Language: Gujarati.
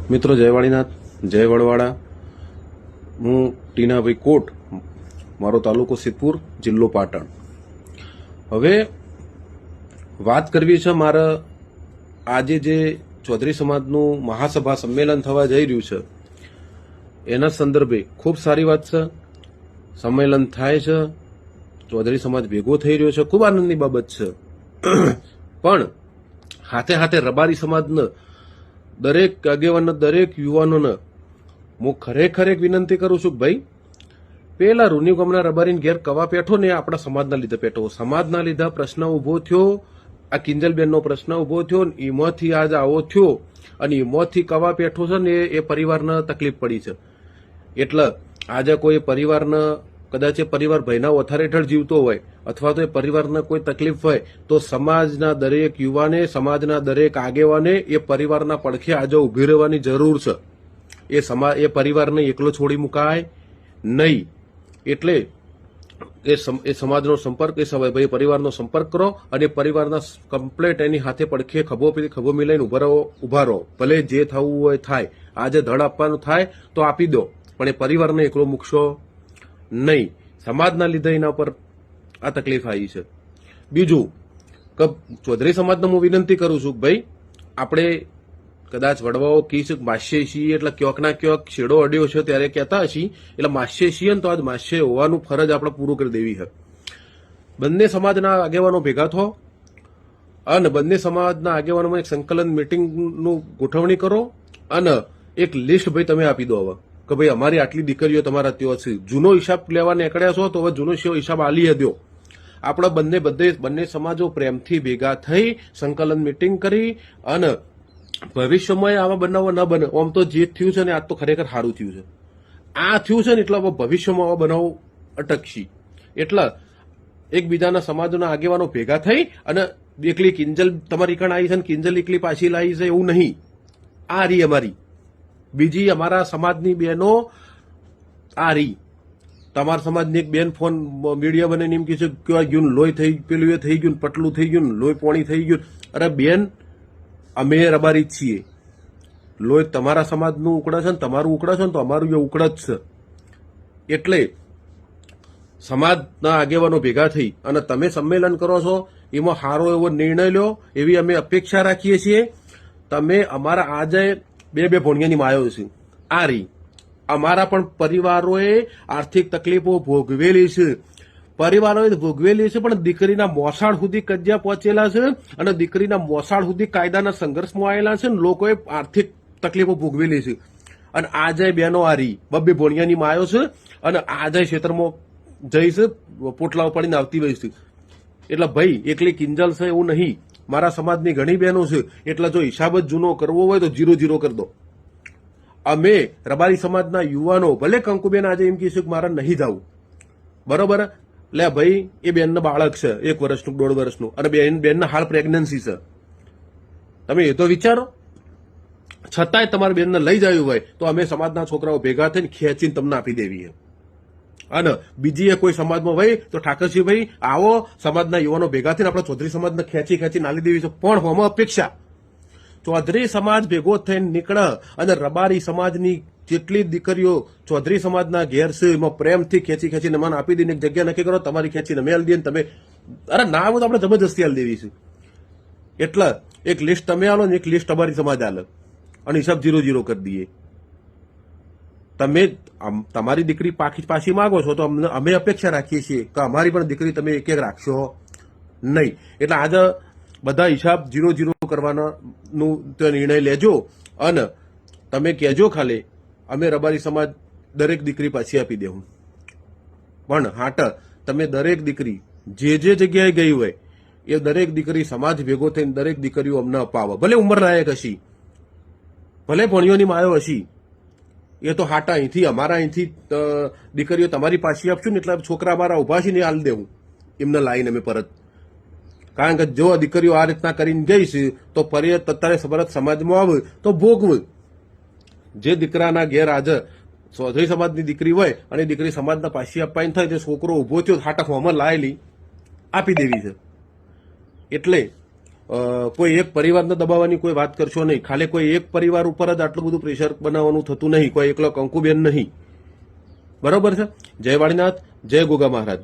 મિત્રો જય વાળીનાથ, જય વડવાડા. હું ટીનાભાઈ કોટ, મારો તાલુકો સિદ્ધપુર, જિલ્લો પાટણ. હવે વાત કરવી છે મારે આજે જે ચૌધરી સમાજનું મહાસભા સંમેલન થવા જઈ રહ્યું છે એના સંદર્ભે ખૂબ સારી વાત છે. સંમેલન થાય છે, ચૌધરી સમાજ ભેગો થઈ રહ્યો છે, ખૂબ આનંદની બાબત છે. પણ હાથે હાથે રબારી સમાજને દરેક આગેવાનને, દરેક યુવાનોને હું ખરેખર એક વિનંતી કરું છું કે ભાઈ, પેલા રૂની ગામના રબારીને ઘેર કવા પેઠો ને આપણા સમાજના લીધે પેઠો. સમાજના લીધે પ્રશ્ન ઉભો થયો, આ કિંજલબેનનો પ્રશ્ન ઉભો થયો, એમાંથી આજ આવો થયો અને એમાંથી કવા પેઠો છે ને એ પરિવારને તકલીફ પડી છે. એટલે આજે કોઈ પરિવારને કદાચ એ પરિવાર ભયના ઓથાર હેઠળ જીવતો હોય અથવા તો એ પરિવારને કોઈ તકલીફ હોય તો સમાજના દરેક યુવાને, સમાજના દરેક આગેવાને એ પરિવારના પડખે આજે ઉભી રહેવાની જરૂર છે. એ પરિવારને એકલો છોડી મુકાય નહીં. એટલે એ સમાજનો સંપર્ક, એ પરિવારનો સંપર્ક કરો અને પરિવારના કમ્પ્લેટ એની હાથે પડખે ખભો મિલાઈને ઉભા રહો. ભલે જે થવું હોય થાય. આજે ધડ આપવાનું થાય તો આપી દો, પણ એ પરિવારને એકલો મૂકશો નહીં. સમાજના લીધે એના પર આ તકલીફ આવી છે. બીજું કે ચૌધરી સમાજને હું વિનંતી કરું છું કે ભાઈ, આપણે કદાચ વડવાઓ કહીશ માસ્ય છીએ એટલે ક્યાંક ના ક્યાંક છેડો અડ્યો છે ત્યારે કહેતા હશી, એટલે માસ્ય છીએ ને તો આજ માસ્ય હોવાનું ફરજ આપણે પૂરું કરી દેવી છે. બંને સમાજના આગેવાનો ભેગા થો અને બંને સમાજના આગેવાનોમાં એક સંકલન મિટિંગનું ગોઠવણી કરો અને એક લિસ્ટ ભાઈ તમે આપી દો હવે કે ભાઈ અમારી આટલી દીકરીઓ તમારા ત્યાં છે. જૂનો હિસાબ લેવા નીકળ્યા છો તો હવે જૂનો હિસાબ આલી દો. આપણે બંને સમાજો પ્રેમથી ભેગા થઈ સંકલન મિટિંગ કરી અને ભવિષ્યમાં આવા બનાવો ન બને. આમ તો જે થયું છે ને આજ તો ખરેખર સારું થયું છે. આ થયું છે ને એટલે ભવિષ્યમાં આવા બનાવો અટકશી. એટલે એકબીજાના સમાજોના આગેવાનો ભેગા થઈ અને એકલી કિંજલ તમારી કણ આવી છે ને કિંજલ એકલી પાછી લાવી છે એવું નહીં. આ રી અમારી બીજી અમારા સમાજની બહેનો આ રી. તમારા સમાજની એક બેન ફોન મીડિયા બને એમ કે છે કેવા ગયું, લોહી થઈ પેલું એ થઈ ગયું, પટલું થઈ ગયું, લોહી પોણી થઈ ગયું. અરે બેન, અમે રબારી જ છીએ. લોહી તમારા સમાજનું ઉકળે છે ને તમારું ઉકળે છે ને તો અમારું એ ઉકળે જ છે. એટલે સમાજના આગેવાનો ભેગા થઈ અને તમે સંમેલન કરો છો એમાં સારો એવો નિર્ણય લો એવી અમે અપેક્ષા રાખીએ છીએ. તમે અમારા આજે બે ભોણિયાની માયો છે આ રી. અમારા પણ પરિવારોએ આર્થિક તકલીફો ભોગવેલી છે. પરિવારોએ ભોગવેલી છે, પણ દીકરીના મોસાળ સુધી કજ્યા પહોંચેલા છે અને દીકરીના મોસાળ સુધી કાયદાના સંઘર્ષમાં આવેલા છે ને લોકોએ આર્થિક તકલીફો ભોગવેલી છે. અને આજે બેનો આરી બબ્બે ભોણિયાની માયો છે અને આજે ક્ષેત્રમાં જઈશ પોટલા ઉપાડીને આવતી હોય છે. એટલે ભાઈ એકલી કિંજલ છે એવું નહીં, મારા સમાજની ઘણી બહેનો છે. એટલે જો હિસાબ જ જૂનો કરવો હોય તો 0-0 કરી દો. અમે રબારી સમાજના યુવાનો, ભલે કંકુબેન આજે એમ કહીશું કે મારે નહીં જવું, બરોબર, લે ભાઈ એ બેનને બાળક છે 1 વર્ષનું, 1.5 વર્ષનું, અને બેનને હાલ પ્રેગ્નન્સી છે. તમે એ તો વિચારો. છતાંય તમારી બેનને લઈ જવી હોય તો અમે સમાજના છોકરાઓ ભેગા થઈને ખેંચીને તમને આપી દેવી. અને બીજી એ કોઈ સમાજમાં ભાઈ તો ઠાકરસિંહ ભાઈ આવો, સમાજના યુવાનો ભેગા થઈને આપણે ચૌધરી સમાજને ખેંચી નાલી દેવી છે. પણ હોમાં અપેક્ષા ચૌધરી સમાજ ભેગો થઈને નીકળે અને રબારી સમાજની જેટલી દીકરીઓ ચૌધરી સમાજના ઘેર છે એમાં પ્રેમથી ખેંચીને મને આપી દઈને એક જગ્યા નક્કી કરો, તમારી ખેંચીને મેં આલી દઈએ ને તમે અરે ના આવું તો આપણે જબરજસ્તી આલી દેવી છે. એટલે એક લિસ્ટ તમે આલો ને એક લિસ્ટ અમારી સમાજ આલે અને હિસાબ 0-0 કરી દઈએ. તમે તમારી દીકરી પાછી માંગો છો તો અમે અપેક્ષા રાખીએ છીએ કે અમારી પણ દીકરી તમે એક રાખશો નહીં. એટલે આજે બધા હિસાબ 0-0 કરવાનો નિર્ણય લેજો અને તમે કહેજો ખાલી અમે રબારી સમાજ દરેક દીકરી પાછી આપી દેવું. પણ હાટ તમે દરેક દીકરી જે જગ્યાએ ગઈ હોય એ દરેક દીકરી સમાજ ભેગો થઈને દરેક દીકરીઓ અમને અપાવો. ભલે ઉંમર લાયક હશી, ભલે ભણ્યોની માયો હશી, એ તો હાટા અહીંથી અમારા અહીંથી દીકરીઓ તમારી પાછી આપશું ને એટલે છોકરા અમારા ઉભા છે ને હાલ દેવું એમને લાઈને અમે પરત. કારણ કે જો દીકરીઓ આ રીતના કરીને ગઈ છે તો અત્યારે પરત સમાજમાં આવે તો ભોગવું. જે દીકરાના ઘેર આજે ચૌધરી સમાજની દીકરી હોય અને દીકરી સમાજના પાછી આપવાની થાય તે છોકરો ઉભો થયો હાટા હોમાં લાયેલી આપી દેવી છે. એટલે કોઈ એક પરિવારને દબાવવાની કોઈ વાત કરશો નહીં. ખાલી કોઈ એક પરિવાર ઉપર જ આટલું બધું પ્રેશર બનાવવાનું થતું નહીં. કોઈ એકલો કંકુબેન નહીં. બરોબર છે. જય વાળીનાથ, જય ગોગા મહારાજ.